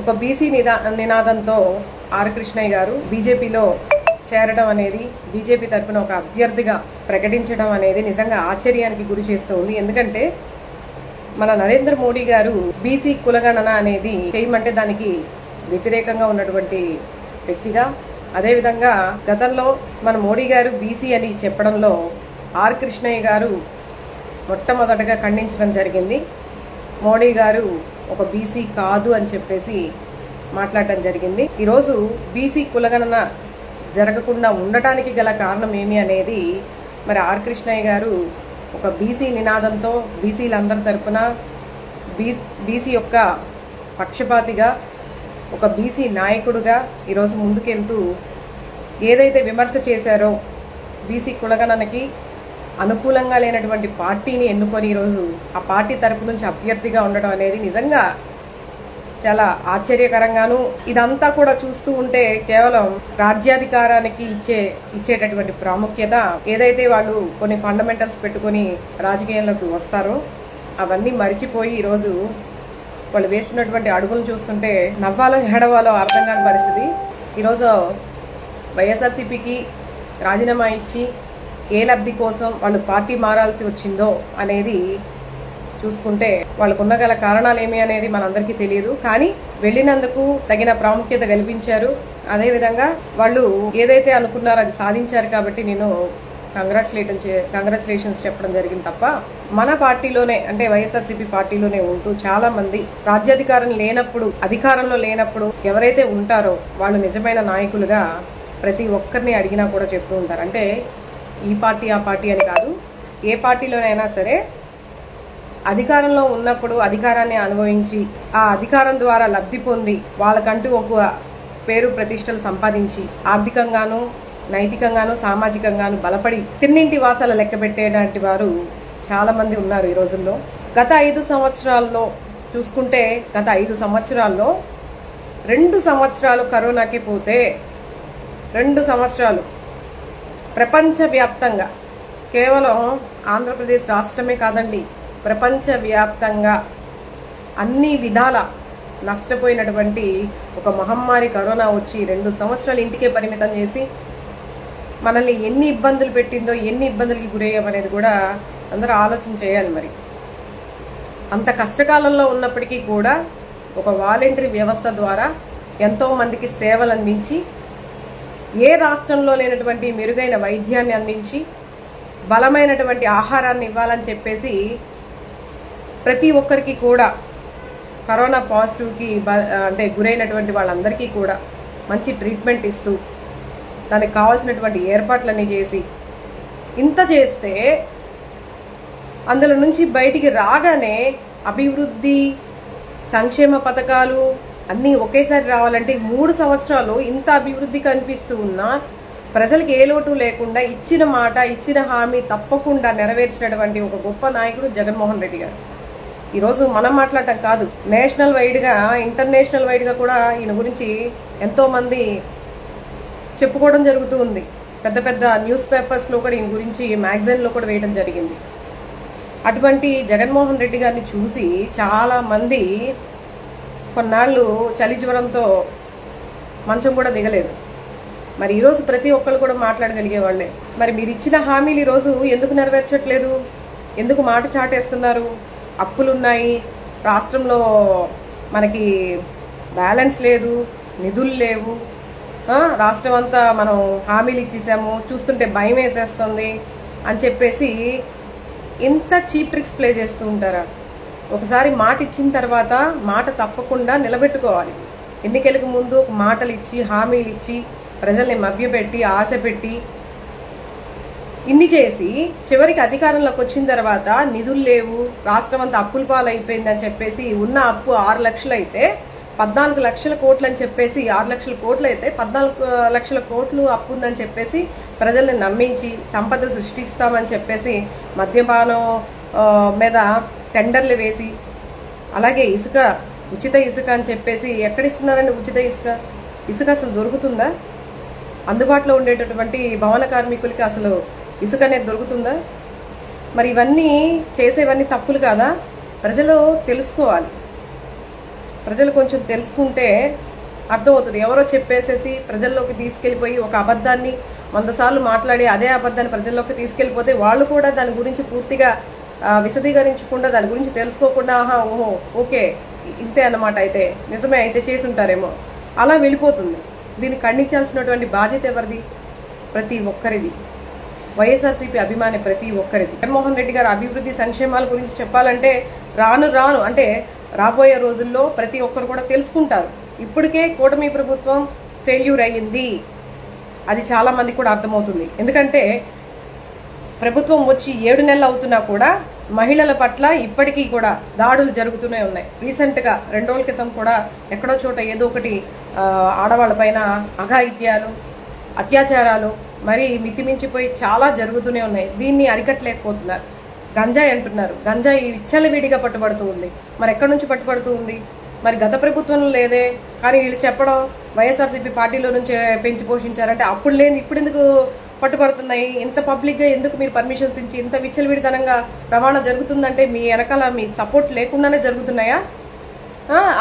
ఒక బీసీ నినాదంతో ఆర్ కృష్ణయ్య గారు బీజేపీలో చేరడం అనేది, బీజేపీ తరఫున ఒక అభ్యర్థిగా ప్రకటించడం అనేది నిజంగా ఆశ్చర్యానికి గురి చేస్తుంది. ఎందుకంటే మన నరేంద్ర మోడీ గారు బీసీ కులగణన అనేది చేయమంటే దానికి వ్యతిరేకంగా ఉన్నటువంటి వ్యక్తిగా, అదేవిధంగా గతంలో మన మోడీ గారు బీసీ అని చెప్పడంలో ఆర్ కృష్ణయ్య గారు మొట్టమొదటగా ఖండించడం జరిగింది. మోడీ గారు ఒక బీసీ కాదు అని చెప్పేసి మాట్లాడటం జరిగింది. ఈరోజు బీసీ కులగణన జరగకుండా ఉండటానికి గల కారణం ఏమి అనేది మరి ఆర్ కృష్ణయ్య గారు ఒక బీసీ నినాదంతో బీసీలందరి తరపున బీసీ యొక్క పక్షపాతిగా, ఒక బీసీ నాయకుడుగా ఈరోజు ముందుకెళ్తూ ఏదైతే విమర్శ చేశారో బీసీ కులగణనకి అనుకూలంగా లేనటువంటి పార్టీని ఎన్నుకొని ఈరోజు ఆ పార్టీ తరపు నుంచి అభ్యర్థిగా ఉండడం అనేది నిజంగా చాలా ఆశ్చర్యకరంగాను, ఇదంతా కూడా చూస్తూ ఉంటే కేవలం రాజ్యాధికారానికి ఇచ్చేటటువంటి ప్రాముఖ్యత, ఏదైతే వాళ్ళు కొన్ని ఫండమెంటల్స్ పెట్టుకొని రాజకీయంలోకి వస్తారో అవన్నీ మరిచిపోయి ఈరోజు వాళ్ళు వేస్తున్నటువంటి అడుగులు చూస్తుంటే నవ్వాలో ఏడవాలో అర్థం కాని పరిస్థితి. ఈరోజు వైఎస్ఆర్సీపీకి రాజీనామా ఇచ్చి ఏ లబ్ధి కోసం వాళ్ళు పార్టీ మారాల్సి వచ్చిందో అనేది చూసుకుంటే వాళ్ళకున్న గల కారణాలు ఏమి అనేది మనందరికీ తెలియదు. కానీ వెళ్ళినందుకు తగిన ప్రాముఖ్యత కల్పించారు. అదేవిధంగా వాళ్ళు ఏదైతే అనుకున్నారో అది సాధించారు కాబట్టి నేను కంగ్రాచులేషన్స్ చెప్పడం జరిగింది తప్ప మన పార్టీలోనే అంటే వైఎస్ఆర్సీపీ పార్టీలోనే ఉంటూ చాలా మంది అధికారంలో లేనప్పుడు ఎవరైతే ఉంటారో వాళ్ళు నిజమైన నాయకులుగా ప్రతి ఒక్కరిని అడిగినా కూడా చెప్తూ ఉంటారు. అంటే ఈ పార్టీ ఆ పార్టీ అని కాదు, ఏ పార్టీలోనైనా సరే అధికారంలో ఉన్నప్పుడు అధికారాన్ని అనుభవించి ఆ అధికారం ద్వారా లబ్ధి పొంది వాళ్ళకంటూ ఒక పేరు ప్రతిష్టలు సంపాదించి ఆర్థికంగాను నైతికంగాను సామాజికంగాను బలపడి తిన్నింటి వాసాల లెక్క పెట్టేటువంటి వారు చాలా మంది ఉన్నారు ఈ రోజుల్లో. గత 5 సంవత్సరాల్లో చూసుకుంటే గత 5 సంవత్సరాల్లో 2 సంవత్సరాలు కరోనాకి పోతే 2 సంవత్సరాలు ప్రపంచవ్యాప్తంగా, కేవలం ఆంధ్రప్రదేశ్ రాష్ట్రమే కాదండి, ప్రపంచవ్యాప్తంగా అన్ని విధాల నష్టపోయినటువంటి ఒక మహమ్మారి కరోనా వచ్చి 2 సంవత్సరాలు ఇంటికే పరిమితం చేసి మనల్ని ఎన్ని ఇబ్బందులు పెట్టిందో, ఎన్ని ఇబ్బందులకి గురయ్యామనేది కూడా అందరూ ఆలోచన చేయాలి. మరి అంత కష్టకాలంలో ఉన్నప్పటికీ కూడా ఒక వాలంటరీ వ్యవస్థ ద్వారా ఎంతో మందికి సేవలు అందించి, ఏ రాష్ట్రంలో లేనటువంటి మెరుగైన వైద్యాన్ని అందించి, బలమైనటువంటి ఆహారాన్ని ఇవ్వాలని చెప్పేసి ప్రతి ఒక్కరికి కూడా కరోనా పాజిటివ్కి అంటే గురైనటువంటి వాళ్ళందరికీ కూడా మంచి ట్రీట్మెంట్ ఇస్తూ దానికి కావాల్సినటువంటి ఏర్పాట్లన్నీ చేసి ఇంత చేస్తే అందులో నుంచి బయటికి రాగానే అభివృద్ధి సంక్షేమ పథకాలు అన్నీ ఒకేసారి రావాలంటే 3 సంవత్సరాలు ఇంత అభివృద్ధి కనిపిస్తూ ఉన్నా ప్రజలకు ఏ లోటు లేకుండా ఇచ్చిన మాట ఇచ్చిన హామీ తప్పకుండా నెరవేర్చినటువంటి ఒక గొప్ప నాయకుడు జగన్మోహన్ రెడ్డి గారు. ఈరోజు మనం మాట్లాడటం కాదు, నేషనల్ వైడ్గా ఇంటర్నేషనల్ వైడ్గా కూడా ఈయన గురించి ఎంతోమంది చెప్పుకోవడం జరుగుతూ ఉంది. పెద్ద పెద్ద న్యూస్ పేపర్స్లో కూడా ఈయన గురించి మ్యాగజైన్లో కూడా వేయడం జరిగింది. అటువంటి జగన్మోహన్ రెడ్డి గారిని చూసి చాలామంది కొన్నాళ్ళు చలి జ్వరంతో మంచం కూడా దిగలేదు. మరి ఈరోజు ప్రతి ఒక్కరు కూడా మాట్లాడగలిగే వాళ్ళే. మరి మీరు ఇచ్చిన హామీలు ఈరోజు ఎందుకు నెరవేర్చట్లేదు? ఎందుకు మాట చాటేస్తున్నారు? అప్పులున్నాయి, రాష్ట్రంలో మనకి బ్యాలెన్స్ లేదు, నిధులు లేవు, రాష్ట్రం అంతా మనం హామీలు ఇచ్చేసాము, చూస్తుంటే భయం వేసేస్తుంది అని చెప్పేసి ఇంత చీప్ ట్రిక్స్ ప్లే చేస్తూ ఉంటారా? ఒకసారి మాట ఇచ్చిన తర్వాత మాట తప్పకుండా నిలబెట్టుకోవాలి. ఎన్నికలకు ముందు ఒక మాటలు ఇచ్చి హామీలు ఇచ్చి ప్రజల్ని మభ్యపెట్టి ఆశ పెట్టి ఇన్ని చేసి చివరికి అధికారంలోకి వచ్చిన తర్వాత నిధులు లేవు, రాష్ట్రం అంతా అప్పుల పాలైపోయిందని చెప్పేసి ఉన్న అప్పు 6 లక్షలు అయితే 14 లక్షల కోట్లు అని చెప్పేసి 6 లక్షల కోట్లు అయితే 14 లక్షల కోట్లు అప్పు ఉందని చెప్పేసి ప్రజల్ని నమ్మించి సంపద సృష్టిస్తామని చెప్పేసి మద్యపానం మీద టెండర్లు వేసి, అలాగే ఇసుక ఉచిత ఇసుక అని చెప్పేసి ఎక్కడిస్తున్నారండి ఉచిత ఇసుక? ఇసుక అసలు దొరుకుతుందా? అందుబాటులో ఉండేటటువంటి భవన కార్మికులకి అసలు ఇసుక అనేది దొరుకుతుందా? మరి ఇవన్నీ చేసేవన్నీ తప్పులు కాదా? ప్రజలు తెలుసుకోవాలి. ప్రజలు కొంచెం తెలుసుకుంటే అర్థమవుతుంది. ఎవరో చెప్పేసేసి ప్రజల్లోకి తీసుకెళ్ళిపోయి ఒక అబద్ధాన్ని 100 సార్లు మాట్లాడి అదే అబద్ధాన్ని ప్రజల్లోకి తీసుకెళ్ళిపోతే వాళ్ళు కూడా దాని గురించి పూర్తిగా విశదీకరించకుండా దాని గురించి తెలుసుకోకుండా ఆహా ఓహో ఓకే ఇంతే అన్నమాట, అయితే నిజమే, అయితే చేసి ఉంటారేమో, అలా వెళ్ళిపోతుంది. దీన్ని ఖండించాల్సినటువంటి బాధ్యత ఎవరిది? ప్రతి ఒక్కరిది. వైఎస్ఆర్సీపీ అభిమాని ప్రతి ఒక్కరిది. జగన్మోహన్ రెడ్డి గారు అభివృద్ధి సంక్షేమాల గురించి చెప్పాలంటే రాను అంటే రాబోయే రోజుల్లో ప్రతి ఒక్కరు కూడా తెలుసుకుంటారు. ఇప్పటికే కూటమి ప్రభుత్వం ఫెయిల్యూర్ అయ్యింది, అది చాలా మంది కూడా అర్థమవుతుంది. ఎందుకంటే ప్రభుత్వం వచ్చి 7 నెలలు అవుతున్నా కూడా మహిళల పట్ల ఇప్పటికీ కూడా దాడులు జరుగుతూనే ఉన్నాయి. రీసెంట్గా 2 రోజుల క్రితం కూడా ఎక్కడో చోట ఏదో ఒకటి ఆడవాళ్ళపైన అఘాయిత్యాలు, అత్యాచారాలు మరి మితిమించిపోయి చాలా జరుగుతూనే ఉన్నాయి. దీన్ని అరికట్టలేకపోతున్నారు. గంజాయి అంటున్నారు, గంజాయి విచ్చలవిడిగా పట్టుబడుతూ ఉంది. మరి ఎక్కడి నుంచి పట్టుబడుతూ ఉంది? మరి గత ప్రభుత్వంలో లేదే, కానీ వీళ్ళు చెప్పడం వైఎస్ఆర్సీపీ పార్టీలో నుంచి పెంచి పోషించారంటే అప్పుడు లేని ఇప్పుడు ఎందుకు పట్టుబడుతున్నాయి? ఇంత పబ్లిక్గా ఎందుకు మీరు పర్మిషన్స్ ఇచ్చి ఇంత విచ్చలవిడితనంగా రవాణా జరుగుతుందంటే మీ వెనకాల మీ సపోర్ట్ లేకుండానే జరుగుతున్నాయా?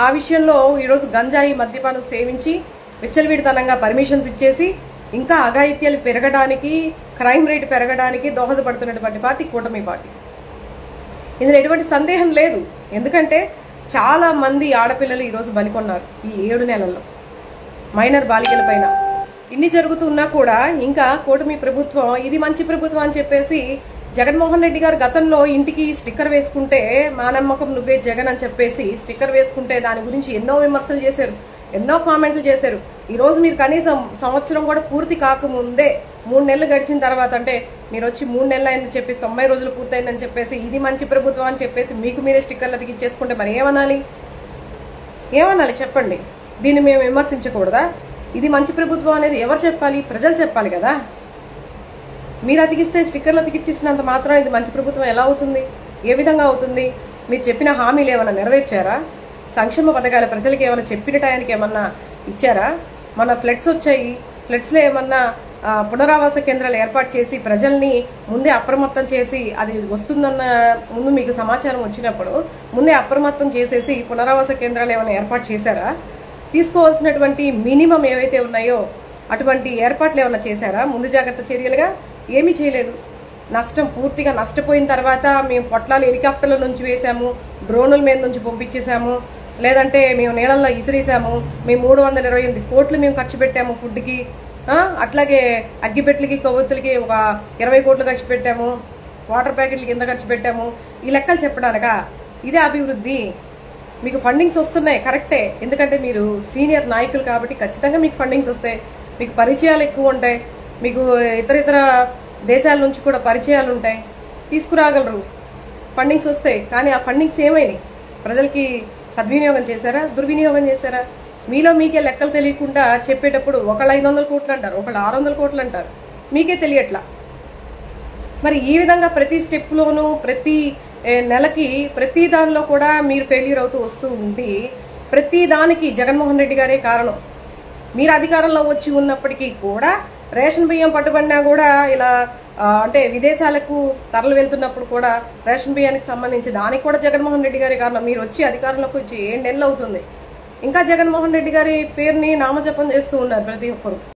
ఆ విషయంలో ఈరోజు గంజాయి మద్యపానం సేవించి విచ్చలవిడితనంగా పర్మిషన్స్ ఇచ్చేసి ఇంకా అఘాయిత్యాలు పెరగడానికి, క్రైమ్ రేట్ పెరగడానికి దోహదపడుతున్నటువంటి పార్టీ కూటమి పార్టీ. ఇందులో ఎటువంటి సందేహం లేదు. ఎందుకంటే చాలా మంది ఆడపిల్లలు ఈరోజు బలికొన్నారు ఈ 7 నెలల్లో, మైనర్ బాలికల పైన. ఇన్ని జరుగుతున్నా కూడా ఇంకా కూటమి ప్రభుత్వం ఇది మంచి ప్రభుత్వం అని చెప్పేసి జగన్మోహన్ రెడ్డి గారు గతంలో ఇంటికి స్టిక్కర్ వేసుకుంటే మా నమ్మకం నువ్వే జగన్ అని చెప్పేసి స్టిక్కర్ వేసుకుంటే దాని గురించి ఎన్నో విమర్శలు చేశారు, ఎన్నో కామెంట్లు చేశారు. ఈరోజు మీరు కనీసం సంవత్సరం కూడా పూర్తి కాకముందే 3 నెలలు గడిచిన తర్వాత, అంటే మీరు వచ్చి 3 నెలలు అయిందని చెప్పేసి 90 రోజులు పూర్తయిందని చెప్పేసి ఇది మంచి ప్రభుత్వం అని చెప్పేసి మీకు మీరే స్టిక్కర్లు అతికించేసుకుంటే మరి ఏమనాలి చెప్పండి? దీన్ని మేము విమర్శించకూడదా? ఇది మంచి ప్రభుత్వం అనేది ఎవరు చెప్పాలి? ప్రజలు చెప్పాలి కదా. మీరు అతికిస్తే స్టిక్కర్లు అతికిచ్చేసినంత మాత్రం ఇది మంచి ప్రభుత్వం ఎలా అవుతుంది? ఏ విధంగా అవుతుంది? మీరు చెప్పిన హామీలు ఏమైనా నెరవేర్చారా? సంక్షేమ పథకాలు ప్రజలకు ఏమైనా చెప్పిన టయానికి ఏమన్నా ఇచ్చారా? మన ఫ్లడ్స్ వచ్చాయి, ఫ్లడ్స్లో ఏమన్నా పునరావాస కేంద్రాలు ఏర్పాటు చేసి ప్రజల్ని ముందే అప్రమత్తం చేసి అది వస్తుందన్న ముందు మీకు సమాచారం వచ్చినప్పుడు ముందే అప్రమత్తం చేసేసి పునరావాస కేంద్రాలు ఏమైనా ఏర్పాటు చేశారా? తీసుకోవాల్సినటువంటి మినిమం ఏవైతే ఉన్నాయో అటువంటి ఏర్పాట్లు ఏమైనా చేశారా? ముందు జాగ్రత్త చర్యలుగా ఏమీ చేయలేదు. పూర్తిగా నష్టపోయిన తర్వాత మేము పొట్లాలు హెలికాప్టర్ల నుంచి వేసాము, డ్రోన్ల మీద నుంచి పంపించేసాము, లేదంటే మేము నీళ్ళల్లో ఇసిరేసాము, మేము 328 కోట్లు మేము ఖర్చు పెట్టాము ఫుడ్కి, అట్లాగే అగ్గిపెట్లకి కొవ్వొత్తులకి ఒక 20 కోట్లు ఖర్చు పెట్టాము, వాటర్ ప్యాకెట్లకి ఎంత ఖర్చు పెట్టాము, ఈ లెక్కలు చెప్పడానికా? ఇదే అభివృద్ధి? మీకు ఫండింగ్స్ వస్తున్నాయి కరెక్టే, ఎందుకంటే మీరు సీనియర్ నాయకులు కాబట్టి ఖచ్చితంగా మీకు ఫండింగ్స్ వస్తాయి, మీకు పరిచయాలు ఎక్కువ ఉంటాయి, మీకు ఇతర దేశాల నుంచి కూడా పరిచయాలు ఉంటాయి, తీసుకురాగలరు, ఫండింగ్స్ వస్తాయి. కానీ ఆ ఫండింగ్స్ ఏమైనాయి? ప్రజలకి సద్వినియోగం చేశారా, దుర్వినియోగం చేశారా? మీలో మీకే లెక్కలు తెలియకుండా చెప్పేటప్పుడు ఒకళ్ళు 500 కోట్లు అంటారు, ఒకళ్ళు 600 కోట్లు అంటారు, మీకే తెలియట్లా. మరి ఈ విధంగా ప్రతి స్టెప్లోనూ ప్రతి నెలకి ప్రతి దానిలో కూడా మీరు ఫెయిల్యూర్ అవుతూ వస్తూ ఉండి ప్రతి దానికి జగన్మోహన్ రెడ్డి గారే కారణం. మీరు అధికారంలో వచ్చి ఉన్నప్పటికీ కూడా రేషన్ బియ్యం పట్టుబడినా కూడా ఇలా అంటే విదేశాలకు తరలి వెళ్తున్నప్పుడు కూడా రేషన్ బియ్యానికి సంబంధించి దానికి కూడా జగన్మోహన్ రెడ్డి గారే కారణం. మీరు వచ్చి అధికారంలోకి వచ్చి 7 నెలలు అవుతుంది, ఇంకా జగన్మోహన్ రెడ్డి గారి పేరుని నామజపం చేస్తూ ఉన్నారు ప్రతి ఒక్కరు.